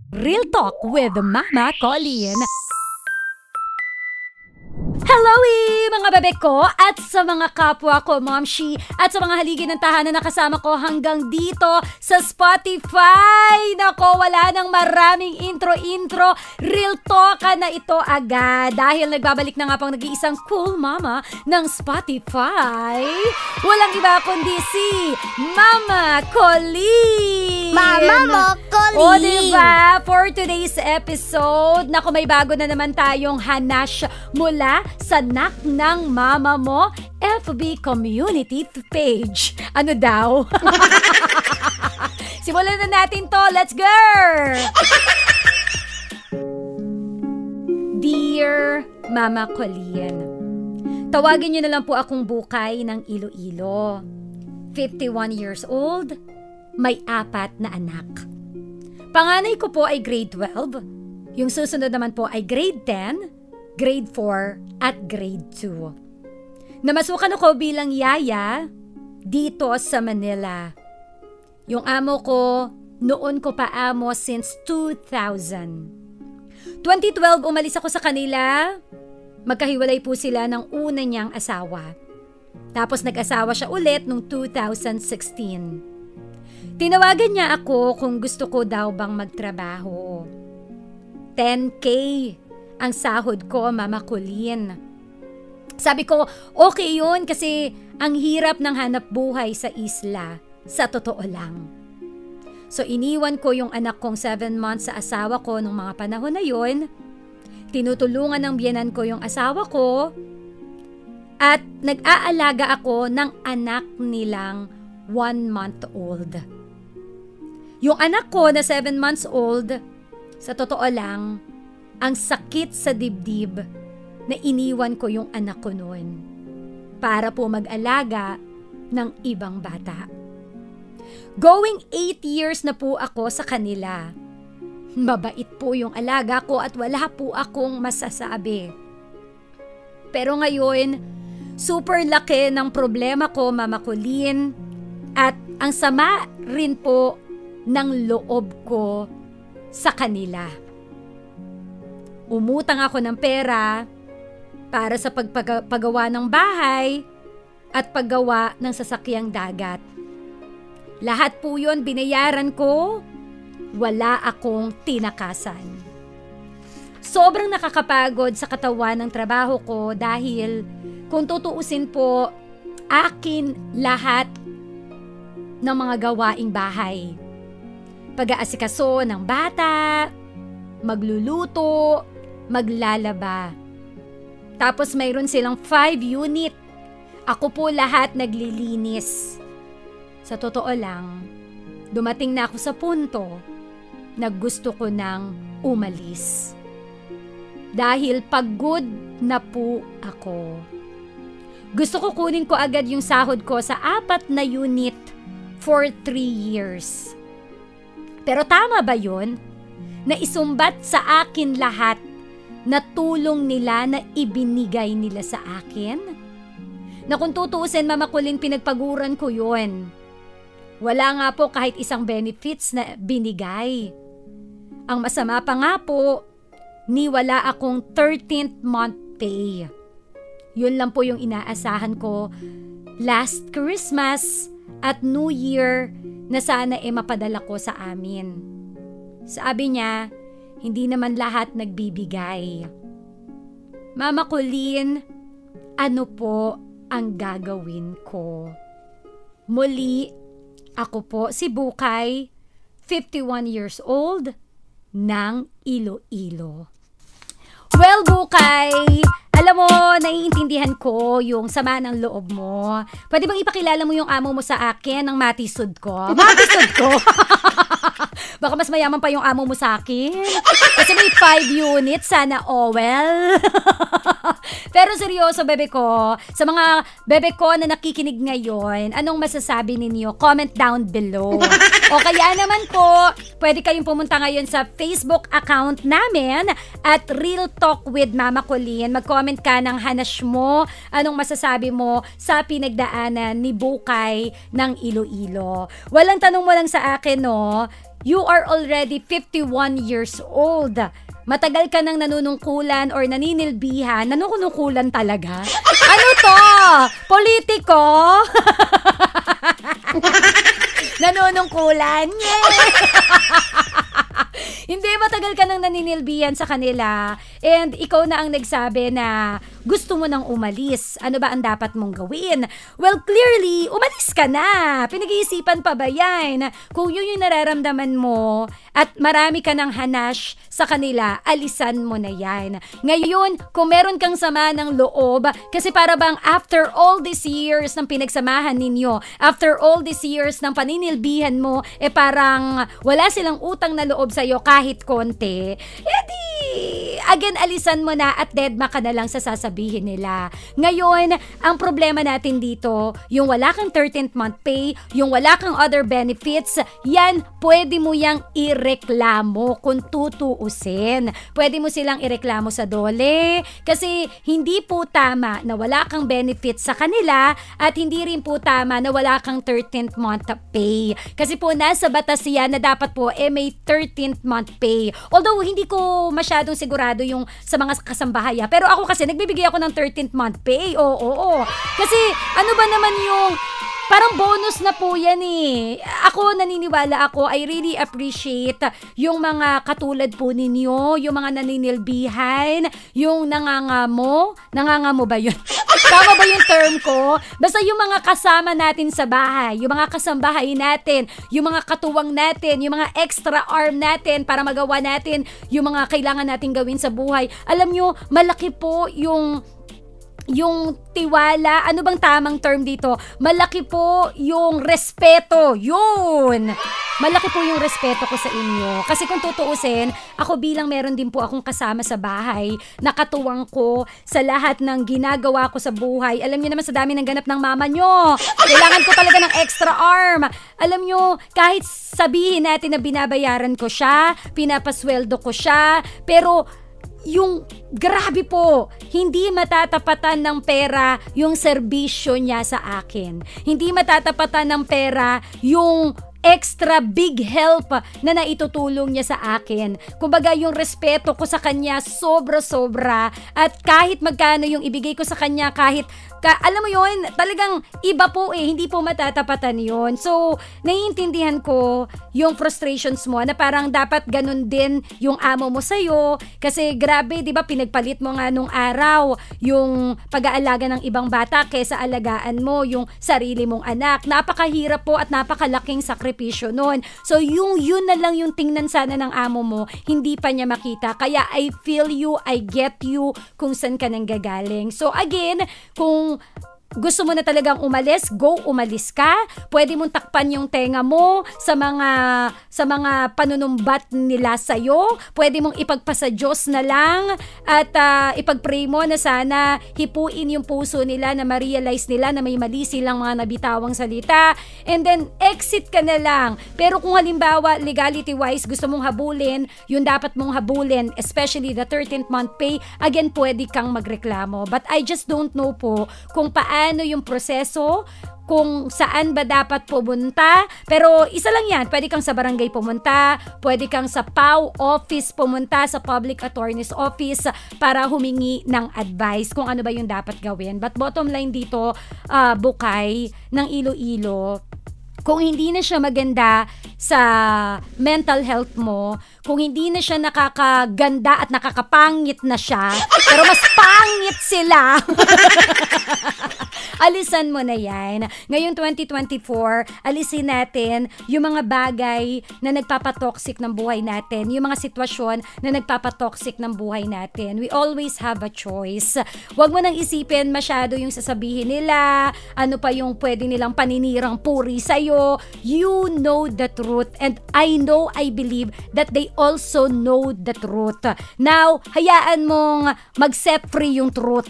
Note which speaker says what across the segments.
Speaker 1: Real Talk with Mama Colleen. Hello mga bebe ko at sa mga kapwa ko, Momshi, at sa mga haligi ng tahanan na kasama ko hanggang dito sa Spotify. Nako, wala nang maraming intro. Real talk na ito agad dahil nagbabalik na nga pang nag-iisang cool mama ng Spotify. Walang iba kundi si Mama Colleen.
Speaker 2: Mama mo, Colleen.
Speaker 1: O diba, for today's episode, nako may bago na naman tayong hanash mula sa Nak ng Mama Mo FB community page. Ano daw? Simulan na natin to. Let's go! Dear Mama Colleen, tawagin niyo na lang po akong Bukay ng Iloilo. 51 years old, may 4 na anak. Panganay ko po ay grade 12. Yung susunod naman po ay grade 10, grade 4, at grade 2. Namasukan ako bilang yaya dito sa Manila. Yung amo ko, noon ko pa amo since 2000. 2012 umalis ako sa kanila. Magkahiwalay po sila ng una niyang asawa. Tapos nag-asawa siya ulit noong 2016. Tinawagan niya ako kung gusto ko daw bang magtrabaho. 10K ang sahod ko, Mama Colleen. Sabi ko, okay yun kasi ang hirap ng hanap buhay sa isla, sa totoo lang. So iniwan ko yung anak kong 7 months sa asawa ko nung mga panahon na yun. Tinutulungan ng biyenan ko yung asawa ko. At nag-aalaga ako ng anak nilang 1 month old. Yung anak ko na 7 months old, sa totoo lang, ang sakit sa dibdib na iniwan ko yung anak ko noon para po mag-alaga ng ibang bata. Going 8 years na po ako sa kanila. Mabait po yung alaga ko at wala po akong masasabi. Pero ngayon, super laki ng problema ko, Mama Colleen, at ang sama rin po ng loob ko sa kanila. Umutang ako ng pera para sa paggawa ng bahay at paggawa ng sasakyang dagat. Lahat po yun binayaran ko, wala akong tinakasan. Sobrang nakakapagod sa katawan ng trabaho ko dahil kung tutuusin po, akin lahat ng mga gawaing bahay. Pag-aasikaso ng bata, magluluto, maglalaba. Tapos mayroon silang 5 unit. Ako po lahat naglilinis. Sa totoo lang, dumating na ako sa punto na gusto ko nang umalis. Dahil pagod na po ako. Gusto ko kunin ko agad yung sahod ko sa 4 na unit for 3 years. Pero tama ba yun? Na isumbat sa akin lahat na tulong nila na ibinigay nila sa akin? Na kung tutuusin, Mama Colleen, pinagpaguran ko yun. Wala nga po kahit isang benefits na binigay. Ang masama pa nga po, ni wala akong 13th month pay. Yun lang po yung inaasahan ko last Christmas at New Year na sana mapadala ko sa amin. Sabi niya, hindi naman lahat nagbibigay. Mama Colleen, ano po ang gagawin ko? Muli, ako po si Bukay, 51 years old, ng Iloilo. Well, Bukay, alam mo, naiintindihan ko yung sama ng loob mo. Pwede bang ipakilala mo yung amo mo sa akin ng matisod ko? Matisod ko? Baka mas mayaman pa yung amo mo sa akin. Kasi may 5 units, sana well. Pero seryoso, bebe ko, sa mga bebe ko na nakikinig ngayon, anong masasabi ninyo? Comment down below. O kaya naman po, pwede kayong pumunta ngayon sa Facebook account namin at Real Talk with Mama Colleen. Mag-comment ka ng hanash mo, anong masasabi mo sa pinagdaanan ni Bukay ng Iloilo. Walang tanong mo lang sa akin, no? you are already 51 years old. Matagal ka nang nanunungkulan or naninilbihan. Nanunungkulan talaga? Ano to? Politiko? Nanunungkulan? Hindi, matagal ka nang naninilbihan sa kanila and ikaw na ang nagsabi na gusto mo nang umalis. Ano ba ang dapat mong gawin? Well, clearly, umalis ka na. Pinag-iisipan pa ba yan? Kung yun yung nararamdaman mo at marami ka ng hanash sa kanila, alisan mo na yan. Ngayon, kung meron kang sama ng loob, kasi para bang after all these years ng pinagsamahan ninyo, after all these years ng paninilbihan mo, parang wala silang utang na loob sa'yo kahit konti, edi, again, alisan mo na at deadma ka na lang sa sasabihin nila. Ngayon, ang problema natin dito, yung wala kang 13th month pay, yung wala kang other benefits, yan, pwede mo yang ireklamo kung tutuusin. Pwede mo silang ireklamo sa DOLE kasi hindi po tama na wala kang benefits sa kanila at hindi rin po tama na wala kang 13th month pay. Kasi po nasa batas yan na dapat po may 13th month pay. Although hindi ko masyadong sigurado yung sa mga kasambahay. Pero ako kasi nagbibigay ako ng 13th month pay. Oo. Kasi ano ba naman yung parang bonus na po yan eh. Ako, naniniwala ako, I really appreciate yung mga katulad po ninyo, yung mga naninilbihan, yung nangangamo. Nangangamo ba yun? Tama ba yung term ko? Basta yung mga kasama natin sa bahay, yung mga kasambahay natin, yung mga katuwang natin, yung mga extra arm natin para magawa natin yung mga kailangan natin gawin sa buhay. Alam nyo, malaki po yung tiwala, ano bang tamang term dito? Malaki po yung respeto. Yun! Malaki po yung respeto ko sa inyo. Kasi kung tutuusin, ako bilang meron din po akong kasama sa bahay, nakatuwang ko sa lahat ng ginagawa ko sa buhay. Alam niyo naman sa dami ng ganap ng mama nyo. Kailangan ko talaga ng extra arm. Alam nyo, kahit sabihin natin na binabayaran ko siya, pinapasweldo ko siya, pero yung grabe po, hindi matatapatan ng pera yung serbisyo niya sa akin. Hindi matatapatan ng pera yung extra big help na naitutulong niya sa akin. Kumbaga yung respeto ko sa kanya sobra-sobra at kahit magkano yung ibigay ko sa kanya, alam mo yun, talagang iba po hindi po matatapatan yun. So, naiintindihan ko yung frustrations mo na parang dapat ganun din yung amo mo sa'yo kasi grabe, di ba, pinagpalit mo nga nung araw yung pag-aalaga ng ibang bata kaysa alagaan mo yung sarili mong anak. Napakahirap po at napakalaking sakripisyo nun. So, yun na lang yung tingnan sana ng amo mo, hindi pa niya makita. Kaya I feel you, I get you kung saan ka nang gagaling. So, again, kung gusto mo na talagang umalis, umalis ka. Pwede mong takpan yung tenga mo sa mga panunumbat nila sa'yo. Pwede mong ipagpasa Diyos na lang at ipag-pray mo na sana hipuin yung puso nila na ma-realize nila na may mali silang mga nabitawang salita. And then, exit ka na lang. Pero kung halimbawa, legality-wise, gusto mong habulin, yung dapat mong habulin, especially the 13th month pay, again, pwede kang magreklamo. But I just don't know po kung paano yung proseso, kung saan ba dapat pumunta. Pero isa lang yan, pwede kang sa barangay pumunta, pwede kang sa PAW office pumunta, sa Public Attorney's Office para humingi ng advice kung ano ba yung dapat gawin. But bottom line dito, Bukay ng Iloilo, kung hindi na siya maganda sa mental health mo, kung hindi na siya nakakaganda at nakakapangit na siya, pero mas pangit sila, alisan mo na yan. Ngayong 2024, alisin natin yung mga bagay na nagpapatoxic ng buhay natin, yung mga sitwasyon na nagpapatoxic ng buhay natin. We always have a choice. Huwag mo nang isipin masyado yung sasabihin nila, ano pa yung pwede nilang paninirang puri sa'yo. You know the truth and I believe that they also know the truth. Now, hayaan mong mag-set free yung truth.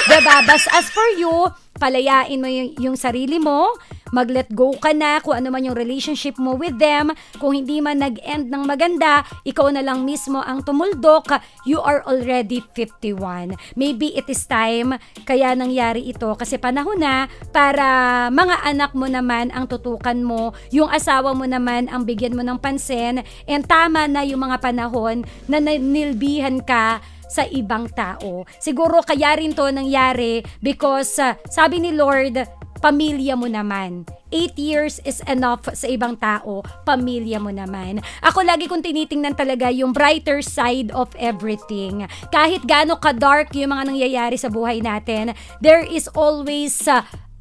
Speaker 1: Diba? As for you, palayain mo yung sarili mo, mag-let go ka na kung ano man yung relationship mo with them. Kung hindi man nag-end ng maganda, ikaw na lang mismo ang tumuldok. You are already 51. Maybe it is time kaya nangyari ito kasi panahon na para mga anak mo naman ang tutukan mo, yung asawa mo naman ang bigyan mo ng pansin, and tama na yung mga panahon na nilbihan ka sa ibang tao. Siguro kaya rin to nangyari because sabi ni Lord, pamilya mo naman. 8 years is enough sa ibang tao, pamilya mo naman. Ako lagi kong tinitingnan talaga yung brighter side of everything. Kahit gaano ka-dark yung mga nangyayari sa buhay natin, there is always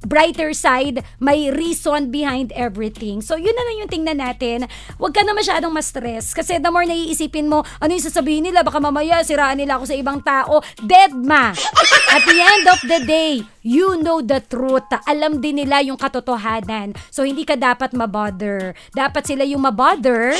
Speaker 1: brighter side, may reason behind everything. So, yun na lang yung tingnan natin. Huwag ka na masyadong ma-stress. Kasi the more naiisipin mo, ano yung sasabihin nila, baka mamaya siraan nila ako sa ibang tao. Dead ma! At the end of the day, you know the truth. Alam din nila yung katotohanan. So, hindi ka dapat mabother. Dapat sila yung mabother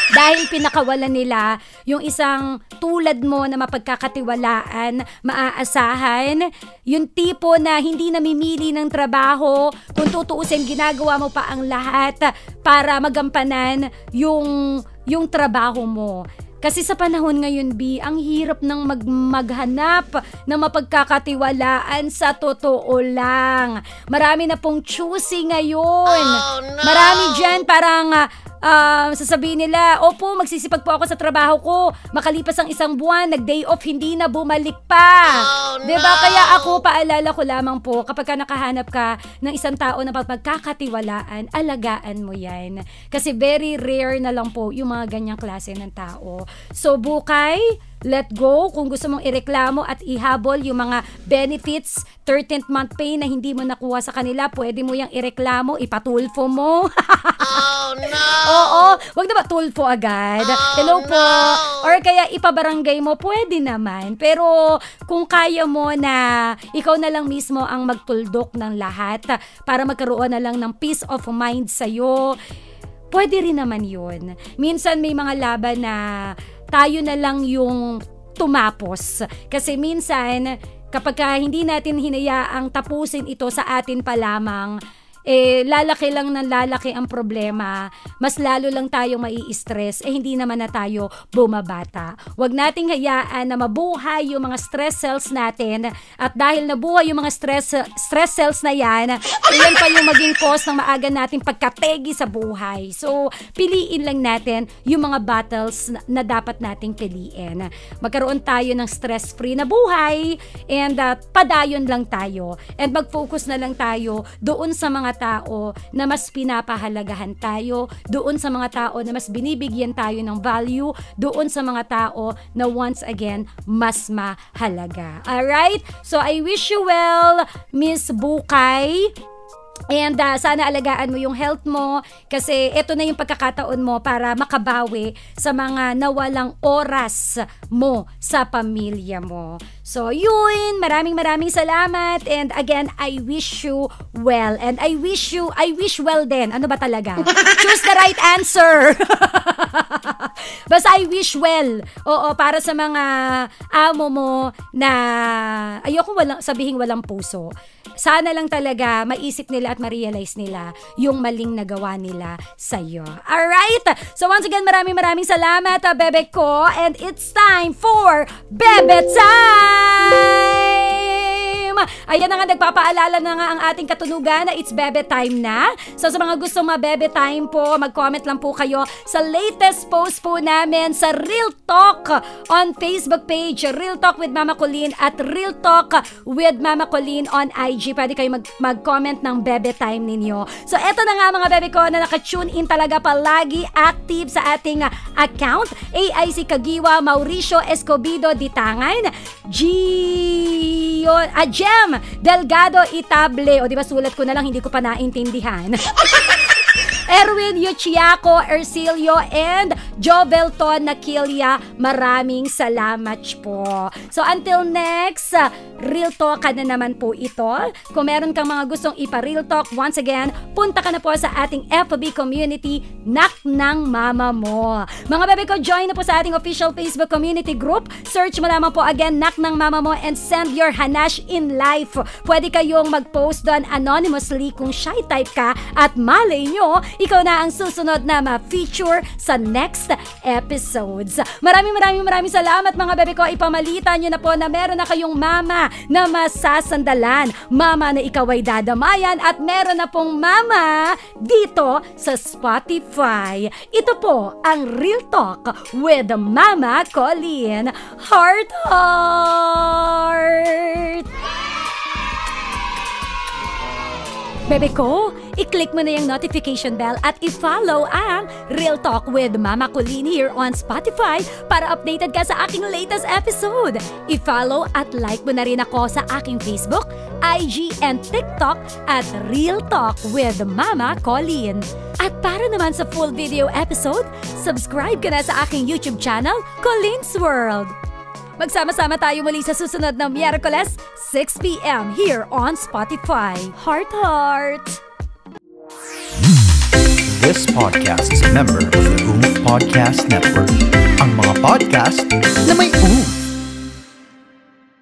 Speaker 1: dahil pinakawalan nila yung isang tulad mo na mapagkakatiwalaan, maaasahan, yung tipo na hindi namimili ng trabaho, kung tutuusin ginagawa mo pa ang lahat para magampanan yung trabaho mo. Kasi sa panahon ngayon, B, ang hirap ng maghanap ng mapagkakatiwalaan sa totoo lang. Marami na pong choosy ngayon. Oh, no. Marami dyan parang sasabihin nila, opo, magsisipag po ako sa trabaho ko. Makalipas ang isang buwan, nag-day off, hindi na bumalik pa. Oh, diba? No. Kaya ako, paalala ko lamang po, kapag ka nakahanap ka ng isang tao na pagkakatiwalaan, alagaan mo yan. Kasi very rare na lang po yung mga ganyang klase ng tao. So, bukay, let go. Kung gusto mong ireklamo at ihabol yung mga benefits, 13th month pay na hindi mo nakuha sa kanila, pwede mo yung ireklamo, ipatulfo mo. Oh, no! Oo, wag na ba tulfo agad? Oh, hello po. No. Or kaya ipabarangay mo, pwede naman. Pero kung kaya mo na ikaw na lang mismo ang magtuldok ng lahat para magkaroon na lang ng peace of mind sa'yo, pwede rin naman yun. Minsan may mga laban na tayo na lang yung tumapos. Kasi minsan, kapag hindi natin hinayaang tapusin ito sa atin pa lamang, lalaki lang ng lalaki ang problema, mas lalo lang tayong mai-stress, hindi naman na tayo bumabata. Huwag nating hayaan na mabuhay yung mga stress cells natin, at dahil nabuhay yung mga stress cells na yan pa yung maging cause ng maaga nating pagkategi sa buhay. So, piliin lang natin yung mga battles na dapat nating piliin. Magkaroon tayo ng stress-free na buhay, and padayon lang tayo, and mag-focus na lang tayo doon sa mga tao na mas pinapahalagahan tayo, doon sa mga tao na mas binibigyan tayo ng value, doon sa mga tao na once again mas mahalaga. Alright? So I wish you well, Miss Bukay. And sana alagaan mo yung health mo, kasi ito na yung pagkakataon mo para makabawi sa mga nawalang oras mo sa pamilya mo. So yun, maraming salamat, and again, I wish you well, and I wish well din. Ano ba talaga? Choose the right answer. Basta I wish well. Oo, para sa mga amo mo na ayoko sabihin walang puso. Sana lang talaga maisip nila at ma-realize nila yung maling nagawa nila sa'yo. Alright? So once again, maraming salamat, bebe ko. And it's time for Bebe Time! Ayan na nga, nagpapaalala na nga ang ating katunugan na it's Bebe Time na. So sa mga gustong ma-Bebe Time po, mag-comment lang po kayo sa latest post po namin sa Real Talk on Facebook page, Real Talk with Mama Colleen, at Real Talk with Mama Colleen on IG. Pwede kayo mag-comment ng Bebe Time ninyo. So eto na nga mga bebe ko na naka-tune in talaga palagi, active sa ating account. AIC Kagiwa, Mauricio Escobido Ditangan, Jem Delgado Itable. O diba sulat ko na lang, hindi ko pa naintindihan. Erwin Yuchiaco Ercilio and Jovelton Nakilya, maraming salamat po. So until next, Real Talk ka na naman po ito. Kung meron kang mga gustong ipa-Real Talk, once again, punta ka na po sa ating FB community, Nak ng Mama Mo. Mga bebe ko, join na po sa ating official Facebook community group. Search mo lamang po again, Nak ng Mama Mo, and send your Hanash in life. Pwede kayong mag-post doon anonymously kung shy type ka at malay nyo, ikaw na ang susunod na ma-feature sa next episodes. Maraming salamat mga bebe ko. Ipamalita nyo na po na meron na kayong mama na masasandalan, mama na ikaw ay dadamayan, at meron na pong mama dito sa Spotify. Ito po ang Real Talk with Mama Colleen. Heart, heart! Bebe ko, i-click mo na yung notification bell at i-follow ang Real Talk with Mama Colleen here on Spotify para updated ka sa aking latest episode. I-follow at like mo na rin ako sa aking Facebook, IG, and TikTok at Real Talk with Mama Colleen. At para naman sa full video episode, subscribe ka na sa aking YouTube channel, Colleen's World. Magsama-sama tayo muli sa susunod na Miyerkules, 6 p.m. here on Spotify. Heart, heart!
Speaker 2: This podcast is a member of the OOF Podcast Network. Ang mga podcast na may OOF.